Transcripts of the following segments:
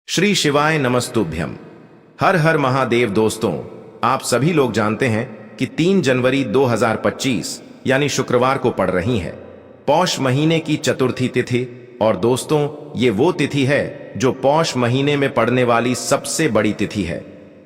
श्री शिवाय नमस्तुभ्यम। हर हर महादेव। दोस्तों, आप सभी लोग जानते हैं कि 3 जनवरी 2025 यानी शुक्रवार को पड़ रही है पौष महीने की चतुर्थी तिथि। और दोस्तों, ये वो तिथि है जो पौष महीने में पड़ने वाली सबसे बड़ी तिथि है,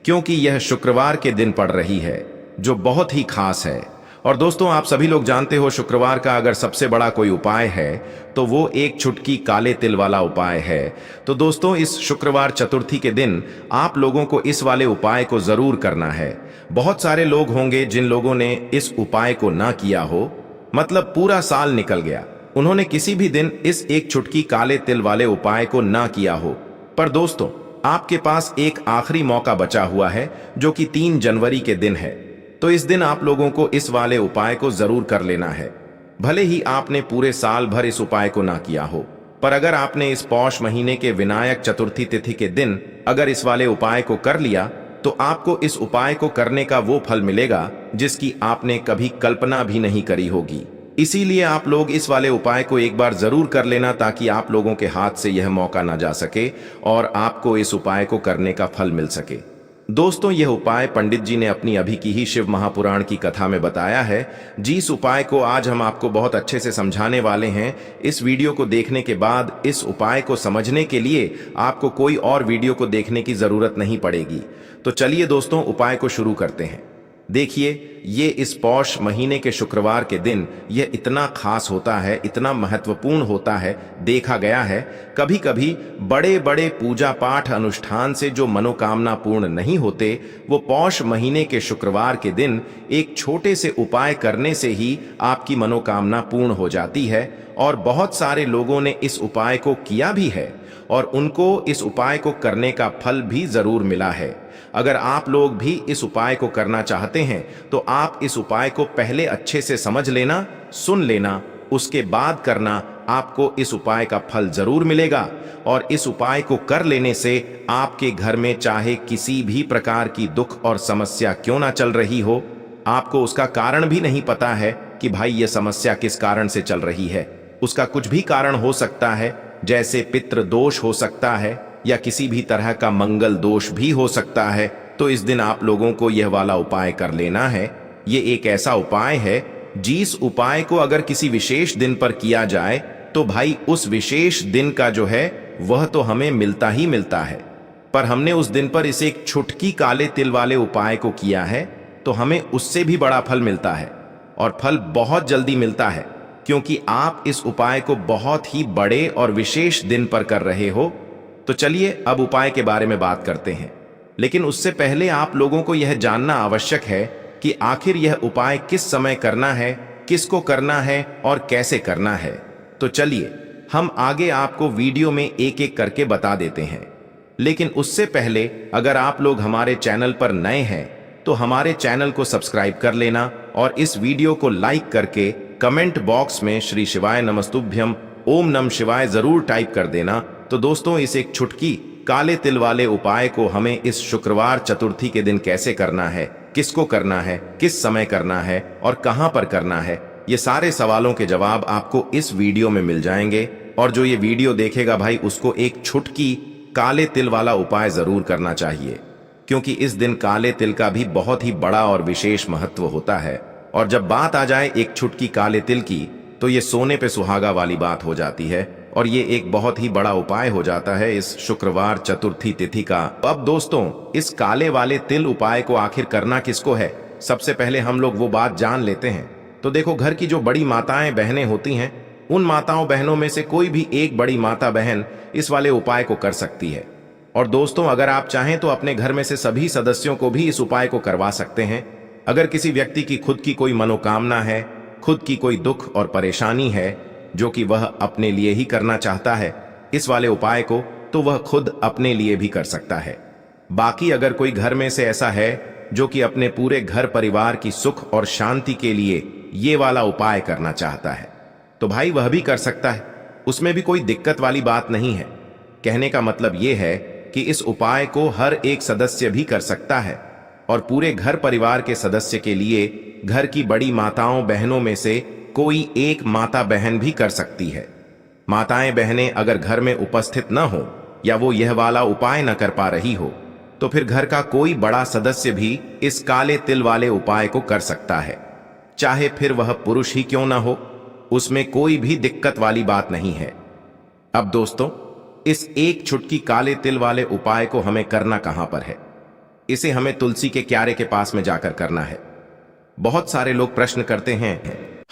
क्योंकि यह शुक्रवार के दिन पड़ रही है, जो बहुत ही खास है। और दोस्तों, आप सभी लोग जानते हो, शुक्रवार का अगर सबसे बड़ा कोई उपाय है तो वो एक चुटकी काले तिल वाला उपाय है। तो दोस्तों, इस शुक्रवार चतुर्थी के दिन आप लोगों को इस वाले उपाय को जरूर करना है। बहुत सारे लोग होंगे जिन लोगों ने इस उपाय को ना किया हो, मतलब पूरा साल निकल गया, उन्होंने किसी भी दिन इस एक चुटकी काले तिल वाले उपाय को ना किया हो। पर दोस्तों, आपके पास एक आखिरी मौका बचा हुआ है, जो कि 3 जनवरी के दिन है। तो इस दिन आप लोगों को इस वाले उपाय को जरूर कर लेना है। भले ही आपने पूरे साल भर इस उपाय को ना किया हो, पर अगर आपने इस पौष महीने के विनायक चतुर्थी तिथि के दिन अगर इस वाले उपाय को कर लिया, तो आपको इस उपाय को करने का वो फल मिलेगा जिसकी आपने कभी कल्पना भी नहीं करी होगी। इसीलिए आप लोग इस वाले उपाय को एक बार जरूर कर लेना, ताकि आप लोगों के हाथ से यह मौका ना जा सके और आपको इस उपाय को करने का फल मिल सके। दोस्तों, यह उपाय पंडित जी ने अपनी अभी की ही शिव महापुराण की कथा में बताया है। जिस उपाय को आज हम आपको बहुत अच्छे से समझाने वाले हैं, इस वीडियो को देखने के बाद इस उपाय को समझने के लिए आपको कोई और वीडियो को देखने की जरूरत नहीं पड़ेगी। तो चलिए दोस्तों, उपाय को शुरू करते हैं। देखिए, ये इस पौष महीने के शुक्रवार के दिन यह इतना खास होता है, इतना महत्वपूर्ण होता है। देखा गया है कभी कभी बड़े बड़े पूजा पाठ अनुष्ठान से जो मनोकामना पूर्ण नहीं होते, वो पौष महीने के शुक्रवार के दिन एक छोटे से उपाय करने से ही आपकी मनोकामना पूर्ण हो जाती है। और बहुत सारे लोगों ने इस उपाय को किया भी है और उनको इस उपाय को करने का फल भी जरूर मिला है। अगर आप लोग भी इस उपाय को करना चाहते हैं, तो आप इस उपाय को पहले अच्छे से समझ लेना, सुन लेना, उसके बाद करना। आपको इस उपाय का फल जरूर मिलेगा। और इस उपाय को कर लेने से आपके घर में चाहे किसी भी प्रकार की दुख और समस्या क्यों ना चल रही हो, आपको उसका कारण भी नहीं पता है कि भाई ये समस्या किस कारण से चल रही है। उसका कुछ भी कारण हो सकता है, जैसे पितृ दोष हो सकता है या किसी भी तरह का मंगल दोष भी हो सकता है। तो इस दिन आप लोगों को यह वाला उपाय कर लेना है। ये एक ऐसा उपाय है, जिस उपाय को अगर किसी विशेष दिन पर किया जाए, तो भाई उस विशेष दिन का जो है वह तो हमें मिलता ही मिलता है। पर हमने उस दिन पर इस एक छुटकी काले तिल वाले उपाय को किया है, तो हमें उससे भी बड़ा फल मिलता है। और फल बहुत जल्दी मिलता है, क्योंकि आप इस उपाय को बहुत ही बड़े और विशेष दिन पर कर रहे हो। तो चलिए अब उपाय के बारे में बात करते हैं। लेकिन उससे पहले आप लोगों को यह जानना आवश्यक है कि आखिर यह उपाय किस समय करना है, किसको करना है और कैसे करना है। तो चलिए हम आगे आपको वीडियो में एक एक करके बता देते हैं। लेकिन उससे पहले अगर आप लोग हमारे चैनल पर नए हैं, तो हमारे चैनल को सब्सक्राइब कर लेना और इस वीडियो को लाइक करके कमेंट बॉक्स में श्री शिवाय नमस्तुभ्यम ओम नमः शिवाय जरूर टाइप कर देना। तो दोस्तों, इस एक छुटकी काले तिल वाले उपाय को हमें इस शुक्रवार चतुर्थी के दिन कैसे करना है, किसको करना है, किस समय करना है और कहां पर करना है, ये सारे सवालों के जवाब आपको इस वीडियो में मिल जाएंगे। और जो ये वीडियो देखेगा भाई, उसको एक छुटकी काले तिल वाला उपाय जरूर करना चाहिए, क्योंकि इस दिन काले तिल का भी बहुत ही बड़ा और विशेष महत्व होता है। और जब बात आ जाए एक छुटकी काले तिल की, तो ये सोने पे सुहागा वाली बात हो जाती है और ये एक बहुत ही बड़ा उपाय हो जाता है इस शुक्रवार चतुर्थी तिथि का। अब दोस्तों, इस काले वाले तिल उपाय को आखिर करना किसको है, सबसे पहले हम लोग वो बात जान लेते हैं। तो देखो, घर की जो बड़ी माताएं बहनें होती हैं, उन माताओं बहनों में से कोई भी एक बड़ी माता बहन इस वाले उपाय को कर सकती है। और दोस्तों, अगर आप चाहें तो अपने घर में से सभी सदस्यों को भी इस उपाय को करवा सकते हैं। अगर किसी व्यक्ति की खुद की कोई मनोकामना है, खुद की कोई दुख और परेशानी है, जो कि वह अपने लिए ही करना चाहता है इस वाले उपाय को, तो वह खुद अपने लिए भी कर सकता है। बाकी अगर कोई घर में से ऐसा है जो कि अपने पूरे घर परिवार की सुख और शांति के लिए ये वाला उपाय करना चाहता है, तो भाई वह भी कर सकता है। उसमें भी कोई दिक्कत वाली बात नहीं है। कहने का मतलब ये है कि इस उपाय को हर एक सदस्य भी कर सकता है और पूरे घर परिवार के सदस्य के लिए घर की बड़ी माताओं बहनों में से कोई एक माता बहन भी कर सकती है। माताएं बहनें अगर घर में उपस्थित न हो, या वो यह वाला उपाय न कर पा रही हो, तो फिर घर का कोई बड़ा सदस्य भी इस काले तिल वाले उपाय को कर सकता है, चाहे फिर वह पुरुष ही क्यों ना हो। उसमें कोई भी दिक्कत वाली बात नहीं है। अब दोस्तों, इस एक चुटकी काले तिल वाले उपाय को हमें करना कहां पर है? इसे हमें तुलसी के क्यारे के पास में जाकर करना है। बहुत सारे लोग प्रश्न करते हैं,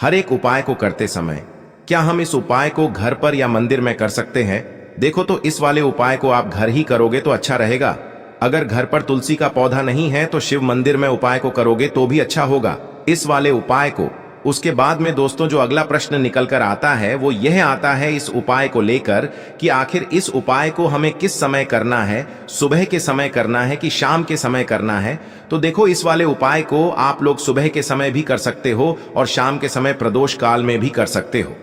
हर एक उपाय को करते समय क्या हम इस उपाय को घर पर या मंदिर में कर सकते हैं? देखो, तो इस वाले उपाय को आप घर ही करोगे तो अच्छा रहेगा। अगर घर पर तुलसी का पौधा नहीं है तो शिव मंदिर में उपाय को करोगे तो भी अच्छा होगा, इस वाले उपाय को। उसके बाद में दोस्तों, जो अगला प्रश्न निकल कर आता है वो यह आता है इस उपाय को लेकर कि आखिर इस उपाय को हमें किस समय करना है, सुबह के समय करना है कि शाम के समय करना है? तो देखो, इस वाले उपाय को आप लोग सुबह के समय भी कर सकते हो और शाम के समय प्रदोष काल में भी कर सकते हो।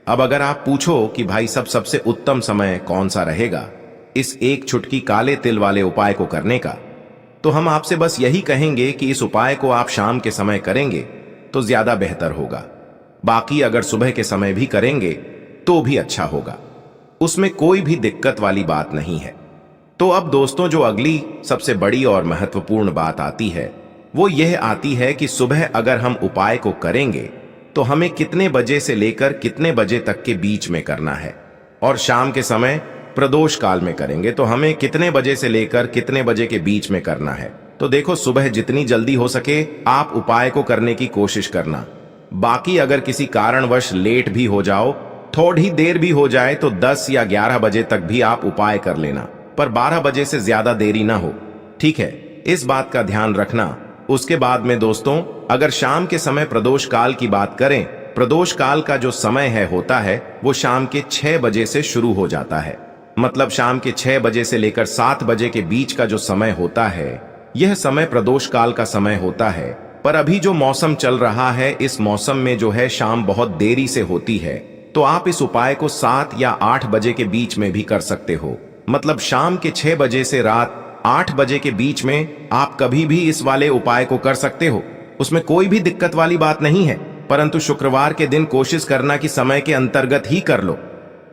अब अगर आप पूछो कि भाई सबसे उत्तम समय कौन सा रहेगा इस एक चुटकी काले तिल वाले उपाय को करने का, तो हम आपसे बस यही कहेंगे कि इस उपाय को आप शाम के समय करेंगे तो ज्यादा बेहतर होगा। बाकी अगर सुबह के समय भी करेंगे तो भी अच्छा होगा, उसमें कोई भी दिक्कत वाली बात नहीं है। तो अब दोस्तों, जो अगली सबसे बड़ी और महत्वपूर्ण बात आती है वो यह आती है कि सुबह अगर हम उपाय को करेंगे तो हमें कितने बजे से लेकर कितने बजे तक के बीच में करना है, और शाम के समय प्रदोष काल में करेंगे तो हमें कितने बजे से लेकर कितने बजे के बीच में करना है। तो देखो, सुबह जितनी जल्दी हो सके आप उपाय को करने की कोशिश करना। बाकी अगर किसी कारणवश लेट भी हो जाओ, थोड़ी देर भी हो जाए, तो 10 या 11 बजे तक भी आप उपाय कर लेना, पर 12 बजे से ज्यादा देरी ना हो, ठीक है? इस बात का ध्यान रखना। उसके बाद में दोस्तों, अगर शाम के समय प्रदोष काल की बात करें, प्रदोष काल का जो समय होता है वो शाम के 6 बजे से शुरू हो जाता है। मतलब शाम के 6 बजे से लेकर 7 बजे के बीच का जो समय होता है, यह समय प्रदोष काल का समय होता है। पर अभी जो मौसम चल रहा है, इस मौसम में जो है शाम बहुत देरी से होती है, तो आप इस उपाय को 7 या 8 बजे के बीच में भी कर सकते हो। मतलब शाम के 6 बजे से रात 8 बजे के बीच में आप कभी भी इस वाले उपाय को कर सकते हो, उसमें कोई भी दिक्कत वाली बात नहीं है। परंतु शुक्रवार के दिन कोशिश करना कि समय के अंतर्गत ही कर लो।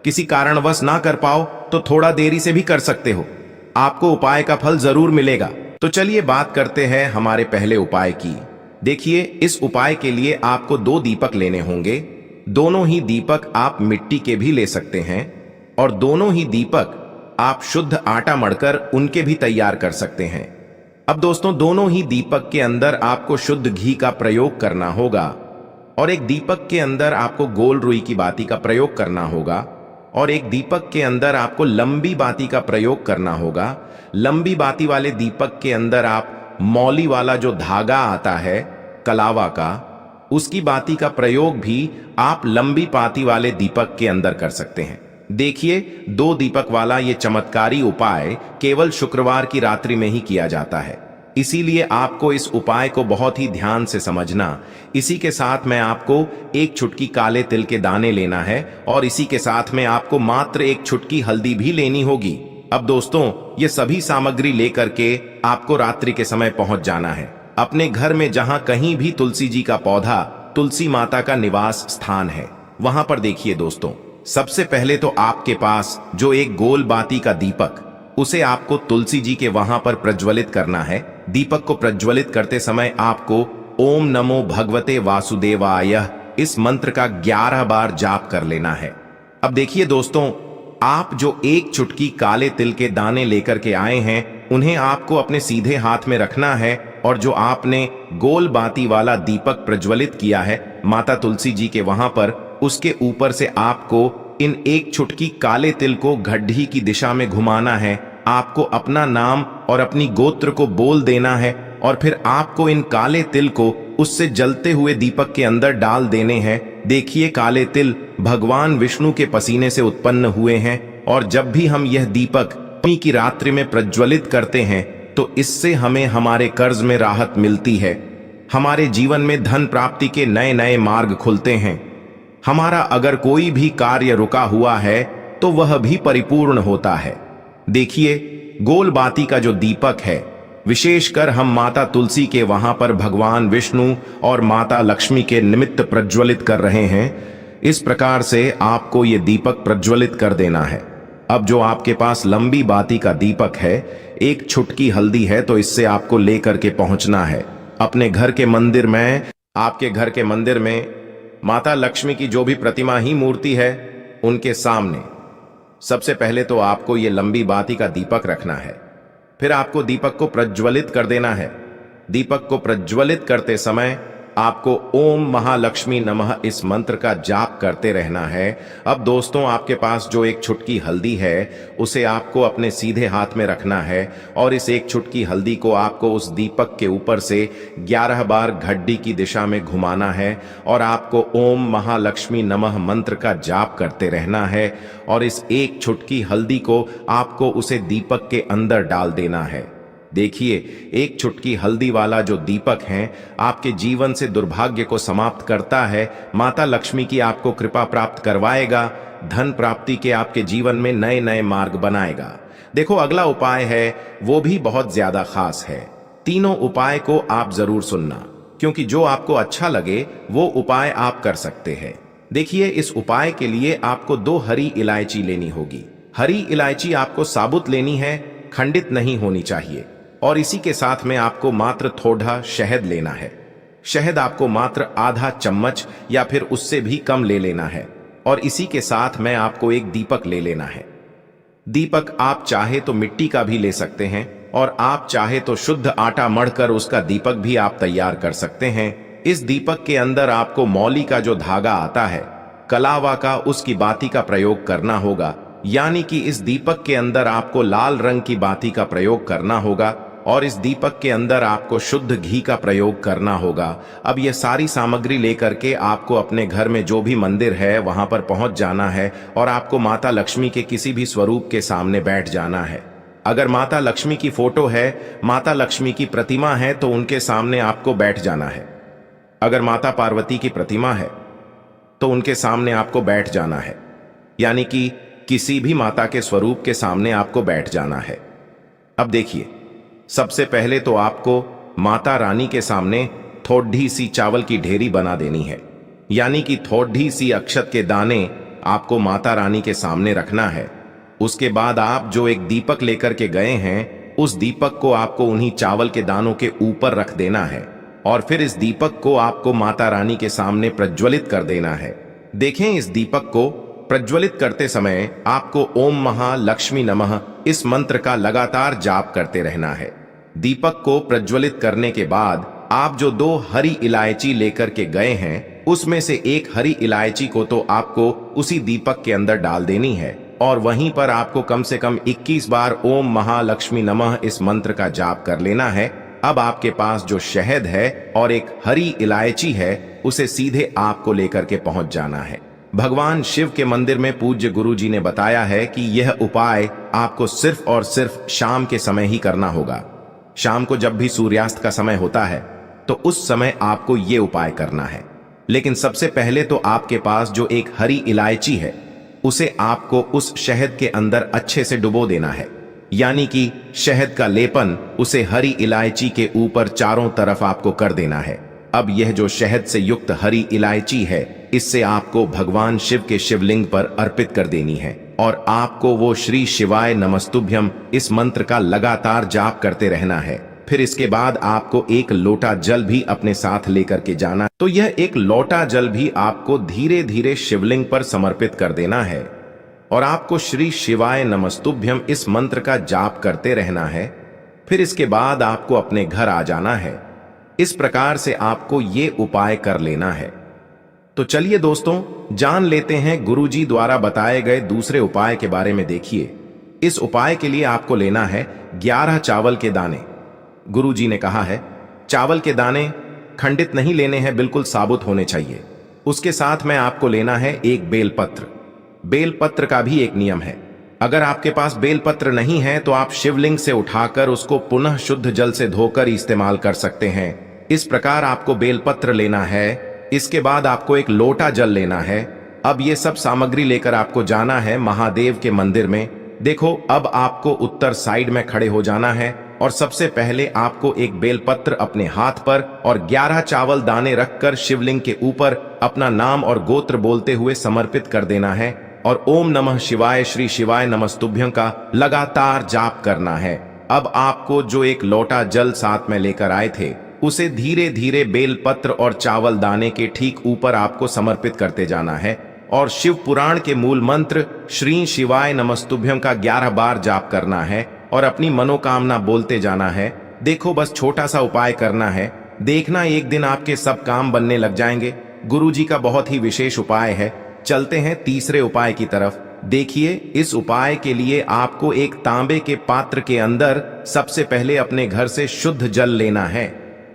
किसी कारणवश ना कर पाओ तो थोड़ा देरी से भी कर सकते हो, आपको उपाय का फल जरूर मिलेगा। तो चलिए बात करते हैं हमारे पहले उपाय की। देखिए, इस उपाय के लिए आपको 2 दीपक लेने होंगे। दोनों ही दीपक आप मिट्टी के भी ले सकते हैं, और दोनों ही दीपक आप शुद्ध आटा मढ़कर उनके भी तैयार कर सकते हैं। अब दोस्तों, दोनों ही दीपक के अंदर आपको शुद्ध घी का प्रयोग करना होगा, और एक दीपक के अंदर आपको गोल रुई की बाती का प्रयोग करना होगा, और एक दीपक के अंदर आपको लंबी बाती का प्रयोग करना होगा। लंबी बाती वाले दीपक के अंदर आप मौली वाला जो धागा आता है कलावा का, उसकी बाती का प्रयोग भी आप लंबी बाती वाले दीपक के अंदर कर सकते हैं। देखिए, 2 दीपक वाला ये चमत्कारी उपाय केवल शुक्रवार की रात्रि में ही किया जाता है, इसीलिए आपको इस उपाय को बहुत ही ध्यान से समझना। इसी के साथ में आपको 1 चुटकी काले तिल के दाने लेना है, और इसी के साथ में आपको मात्र 1 चुटकी हल्दी भी लेनी होगी। अब दोस्तों, ये सभी सामग्री लेकर के आपको रात्रि के समय पहुंच जाना है अपने घर में, जहां कहीं भी तुलसी जी का पौधा, तुलसी माता का निवास स्थान है, वहां पर। देखिए दोस्तों, सबसे पहले तो आपके पास जो एक गोल बाती का दीपक, उसे आपको तुलसी जी के वहां पर प्रज्वलित करना है। दीपक को प्रज्वलित करते समय आपको ओम नमो भगवते वासुदेवाय इस मंत्र का 11 बार जाप कर लेना है। अब देखिए दोस्तों, आप जो 1 चुटकी काले तिल के दाने लेकर के आए हैं, उन्हें आपको अपने सीधे हाथ में रखना है, और जो आपने गोल बाती वाला दीपक प्रज्वलित किया है माता तुलसी जी के वहां पर, उसके ऊपर से आपको इन 1 चुटकी काले तिल को गड्ढी की दिशा में घुमाना है। आपको अपना नाम और अपनी गोत्र को बोल देना है, और फिर आपको इन काले तिल को उससे जलते हुए दीपक के अंदर डाल देने हैं। देखिए, काले तिल भगवान विष्णु के पसीने से उत्पन्न हुए हैं, और जब भी हम यह दीपक नवमी की रात्रि में प्रज्वलित करते हैं तो इससे हमें हमारे कर्ज में राहत मिलती है, हमारे जीवन में धन प्राप्ति के नए नए मार्ग खुलते हैं। हमारा अगर कोई भी कार्य रुका हुआ है तो वह भी परिपूर्ण होता है। देखिए, गोल बाती का जो दीपक है, विशेषकर हम माता तुलसी के वहां पर भगवान विष्णु और माता लक्ष्मी के निमित्त प्रज्वलित कर रहे हैं। इस प्रकार से आपको ये दीपक प्रज्वलित कर देना है। अब जो आपके पास लंबी बाती का दीपक है, एक छुटकी हल्दी है, तो इससे आपको लेकर के पहुंचना है अपने घर के मंदिर में। आपके घर के मंदिर में माता लक्ष्मी की जो भी प्रतिमा ही मूर्ति है, उनके सामने सबसे पहले तो आपको ये लंबी बाती का दीपक रखना है। फिर आपको दीपक को प्रज्वलित कर देना है। दीपक को प्रज्वलित करते समय आपको ओम महालक्ष्मी नमः इस मंत्र का जाप करते रहना है। अब दोस्तों, आपके पास जो एक छुटकी हल्दी है, उसे आपको अपने सीधे हाथ में रखना है और इस एक छुटकी हल्दी को आपको उस दीपक के ऊपर से 11 बार घड्डी की दिशा में घुमाना है और आपको ओम महालक्ष्मी नमः मंत्र का जाप करते रहना है। और इस एक छुटकी हल्दी को आपको उसे दीपक के अंदर डाल देना है। देखिए, एक छुटकी हल्दी वाला जो दीपक है आपके जीवन से दुर्भाग्य को समाप्त करता है, माता लक्ष्मी की आपको कृपा प्राप्त करवाएगा, धन प्राप्ति के आपके जीवन में नए नए मार्ग बनाएगा। देखो, अगला उपाय है वो भी बहुत ज्यादा खास है। तीनों उपाय को आप जरूर सुनना, क्योंकि जो आपको अच्छा लगे वो उपाय आप कर सकते हैं। देखिए, इस उपाय के लिए आपको 2 हरी इलायची लेनी होगी। हरी इलायची आपको साबुत लेनी है, खंडित नहीं होनी चाहिए। और इसी के साथ में आपको मात्र थोड़ा शहद लेना है। शहद आपको मात्र आधा चम्मच या फिर उससे भी कम ले लेना है। और इसी के साथ में आपको एक दीपक ले लेना है। दीपक आप चाहे तो मिट्टी का भी ले सकते हैं और आप चाहे तो शुद्ध आटा मढ़कर उसका दीपक भी आप तैयार कर सकते हैं। इस दीपक के अंदर आपको मौली का जो धागा आता है, कलावा का, उसकी बाती का प्रयोग करना होगा। यानी कि इस दीपक के अंदर आपको लाल रंग की बाती का प्रयोग करना होगा और इस दीपक के अंदर आपको शुद्ध घी का प्रयोग करना होगा। अब यह सारी सामग्री लेकर के आपको अपने घर में जो भी मंदिर है वहां पर पहुंच जाना है और आपको माता लक्ष्मी के किसी भी स्वरूप के सामने बैठ जाना है। अगर माता लक्ष्मी की फोटो है, माता लक्ष्मी की प्रतिमा है, तो उनके सामने आपको बैठ जाना है। अगर माता पार्वती की प्रतिमा है तो उनके सामने आपको बैठ जाना है। यानी कि किसी भी माता के स्वरूप के सामने आपको बैठ जाना है। अब देखिए, सबसे पहले तो आपको माता रानी के सामने थोड़ी सी चावल की ढेरी बना देनी है। यानी कि थोड़ी सी अक्षत के दाने आपको माता रानी के सामने रखना है। उसके बाद आप जो एक दीपक लेकर के गए हैं, उस दीपक को आपको उन्हीं चावल के दानों के ऊपर रख देना है और फिर इस दीपक को आपको माता रानी के सामने प्रज्वलित कर देना है। देखें, इस दीपक को प्रज्वलित करते समय आपको ओम महालक्ष्मी नमः इस मंत्र का लगातार जाप करते रहना है। दीपक को प्रज्वलित करने के बाद आप जो 2 हरी इलायची लेकर के गए हैं, उसमें से एक हरी इलायची को तो आपको उसी दीपक के अंदर डाल देनी है और वहीं पर आपको कम से कम 21 बार ओम महालक्ष्मी नमः इस मंत्र का जाप कर लेना है। अब आपके पास जो शहद है और एक हरी इलायची है, उसे सीधे आपको लेकर के पहुंच जाना है। भगवान शिव के मंदिर में पूज्य गुरु जी ने बताया है कि यह उपाय आपको सिर्फ और सिर्फ शाम के समय ही करना होगा। शाम को जब भी सूर्यास्त का समय होता है तो उस समय आपको यह उपाय करना है। लेकिन सबसे पहले तो आपके पास जो एक हरी इलायची है, उसे आपको उस शहद के अंदर अच्छे से डुबो देना है। यानी कि शहद का लेपन उसे हरी इलायची के ऊपर चारों तरफ आपको कर देना है। अब यह जो शहद से युक्त हरी इलायची है, इससे आपको भगवान शिव के शिवलिंग पर अर्पित कर देनी है और आपको वो श्री शिवाय नमस्तुभ्यम इस मंत्र का लगातार जाप करते रहना है। फिर इसके बाद आपको एक लोटा जल भी अपने साथ लेकर के जाना। तो यह एक लोटा जल भी आपको धीरे धीरे शिवलिंग पर समर्पित कर देना है और आपको श्री शिवाय नमस्तुभ्यम इस मंत्र का जाप करते रहना है। फिर इसके बाद आपको अपने घर आ जाना है। इस प्रकार से आपको ये उपाय कर लेना है। तो चलिए दोस्तों, जान लेते हैं गुरुजी द्वारा बताए गए दूसरे उपाय के बारे में। देखिए, इस उपाय के लिए आपको लेना है 11 चावल के दाने। गुरुजी ने कहा है चावल के दाने खंडित नहीं लेने हैं, बिल्कुल साबुत होने चाहिए। उसके साथ में आपको लेना है एक बेलपत्र। बेलपत्र का भी एक नियम है, अगर आपके पास बेलपत्र नहीं है तो आप शिवलिंग से उठाकर उसको पुनः शुद्ध जल से धोकर इस्तेमाल कर सकते हैं। इस प्रकार आपको बेलपत्र लेना है। इसके बाद आपको एक लोटा जल लेना है। अब ये सब सामग्री लेकर आपको जाना है महादेव के मंदिर में। देखो, अब आपको उत्तर साइड में खड़े हो जाना है और सबसे पहले आपको एक बेलपत्र अपने हाथ पर और 11 चावल दाने रखकर शिवलिंग के ऊपर अपना नाम और गोत्र बोलते हुए समर्पित कर देना है और ओम नमः शिवाय श्री शिवाय नमस्तुभ्यं का लगातार जाप करना है। अब आपको जो एक लोटा जल साथ में लेकर आए थे उसे धीरे धीरे बेलपत्र और चावल दाने के ठीक ऊपर आपको समर्पित करते जाना है और शिव पुराण के मूल मंत्र श्री शिवाय नमस्तुभ्यं का 11 बार जाप करना है और अपनी मनोकामना बोलते जाना है। देखो, बस छोटा सा उपाय करना है, देखना एक दिन आपके सब काम बनने लग जाएंगे। गुरुजी का बहुत ही विशेष उपाय है। चलते हैं तीसरे उपाय की तरफ। देखिए, इस उपाय के लिए आपको एक तांबे के पात्र के अंदर सबसे पहले अपने घर से शुद्ध जल लेना है।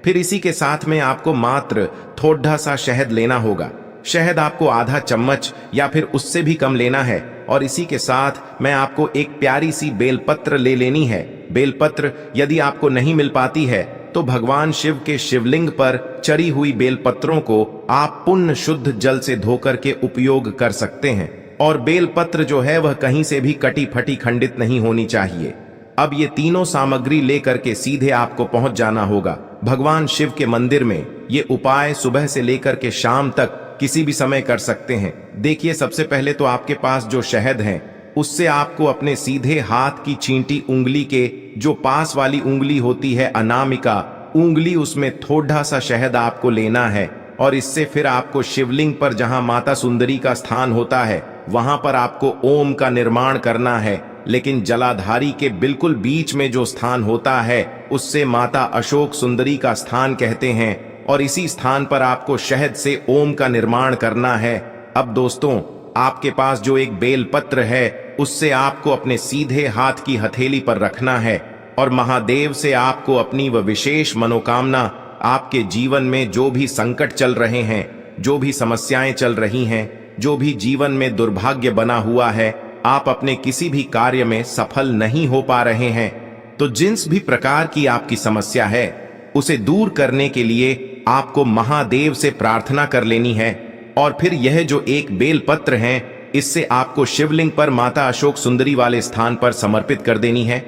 फिर इसी के साथ में आपको मात्र थोड़ा सा शहद लेना होगा। शहद आपको आधा चम्मच या फिर उससे भी कम लेना है और इसी के साथ मैं आपको एक प्यारी सी बेलपत्र ले लेनी है। बेलपत्र यदि आपको नहीं मिल पाती है तो भगवान शिव के शिवलिंग पर चढ़ी हुई बेलपत्रों को आप पुण्य शुद्ध जल से धोकर के उपयोग कर सकते हैं। और बेलपत्र जो है वह कहीं से भी कटी फटी खंडित नहीं होनी चाहिए। अब ये तीनों सामग्री लेकर के सीधे आपको पहुंच जाना होगा भगवान शिव के मंदिर में। ये उपाय सुबह से लेकर के शाम तक किसी भी समय कर सकते हैं। देखिए, सबसे पहले तो आपके पास जो शहद है उससे आपको अपने सीधे हाथ की छींटी उंगली के जो पास वाली उंगली होती है अनामिका उंगली, उसमें थोड़ा सा शहद आपको लेना है और इससे फिर आपको शिवलिंग पर जहां माता सुंदरी का स्थान होता है वहां पर आपको ओम का निर्माण करना है। लेकिन जलाधारी के बिल्कुल बीच में जो स्थान होता है उससे माता अशोक सुंदरी का स्थान कहते हैं और इसी स्थान पर आपको शहद से ओम का निर्माण करना है। अब दोस्तों, आपके पास जो एक बेलपत्र है उससे आपको अपने सीधे हाथ की हथेली पर रखना है और महादेव से आपको अपनी वह विशेष मनोकामना, आपके जीवन में जो भी संकट चल रहे हैं, जो भी समस्याएं चल रही हैं, जो भी जीवन में दुर्भाग्य बना हुआ है, आप अपने किसी भी कार्य में सफल नहीं हो पा रहे हैं, तो जिस भी प्रकार की आपकी समस्या है उसे दूर करने के लिए आपको महादेव से प्रार्थना कर लेनी है। और फिर यह जो एक बेलपत्र है इससे आपको शिवलिंग पर माता अशोक सुंदरी वाले स्थान पर समर्पित कर देनी है।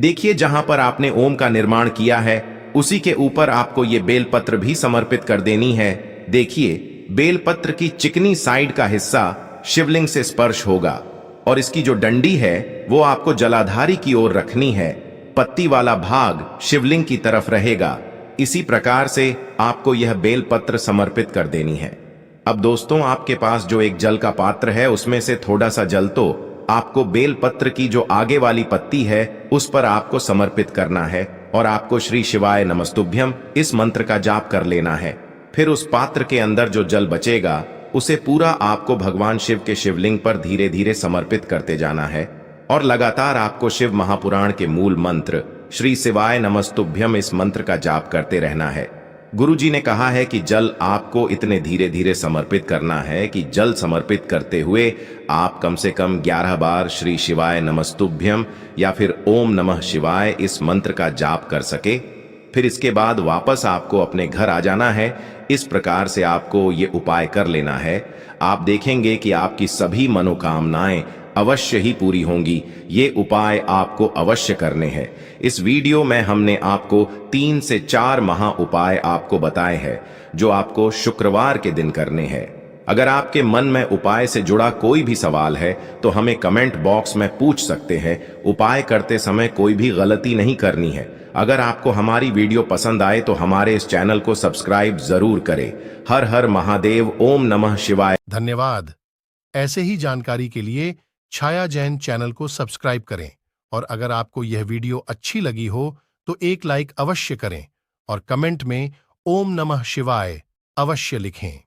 देखिए, जहां पर आपने ओम का निर्माण किया है उसी के ऊपर आपको ये बेलपत्र भी समर्पित कर देनी है। देखिए, बेलपत्र की चिकनी साइड का हिस्सा शिवलिंग से स्पर्श होगा और इसकी जो डंडी है वो आपको जलाधारी की ओर रखनी है। पत्ती वाला भाग शिवलिंग की तरफ रहेगा। इसी प्रकार से आपको यह बेलपत्र समर्पित कर देनी है। अब दोस्तों, आपके पास जो एक जल का पात्र है उसमें से थोड़ा सा जल तो आपको बेलपत्र की जो आगे वाली पत्ती है उस पर आपको समर्पित करना है और आपको श्री शिवाय नमस्तुभ्यं इस मंत्र का जाप कर लेना है। फिर उस पात्र के अंदर जो जल बचेगा उसे पूरा आपको भगवान शिव के शिवलिंग पर धीरे धीरे समर्पित करते जाना है और लगातार आपको शिव महापुराण के मूल मंत्र श्री शिवाय नमस्तुभ्यं इस मंत्र का जाप करते रहना है। गुरुजी ने कहा है कि जल आपको इतने धीरे धीरे समर्पित करना है कि जल समर्पित करते हुए आप कम से कम 11 बार श्री शिवाय नमस्तुभ्यं या फिर ओम नमः शिवाय इस मंत्र का जाप कर सके। फिर इसके बाद वापस आपको अपने घर आ जाना है। इस प्रकार से आपको ये उपाय कर लेना है। आप देखेंगे कि आपकी सभी मनोकामनाएं अवश्य ही पूरी होंगी। ये उपाय आपको अवश्य करने हैं। इस वीडियो में हमने आपको 3 से 4 महा उपाय आपको बताए हैं जो आपको शुक्रवार के दिन करने हैं। अगर आपके मन में उपाय से जुड़ा कोई भी सवाल है तो हमें कमेंट बॉक्स में पूछ सकते हैं। उपाय करते समय कोई भी गलती नहीं करनी है। अगर आपको हमारी वीडियो पसंद आए तो हमारे इस चैनल को सब्सक्राइब जरूर करें। हर हर महादेव, ओम नमः शिवाय। धन्यवाद। ऐसे ही जानकारी के लिए छाया जैन चैनल को सब्सक्राइब करें और अगर आपको यह वीडियो अच्छी लगी हो तो एक लाइक अवश्य करें और कमेंट में ओम नमः शिवाय अवश्य लिखें।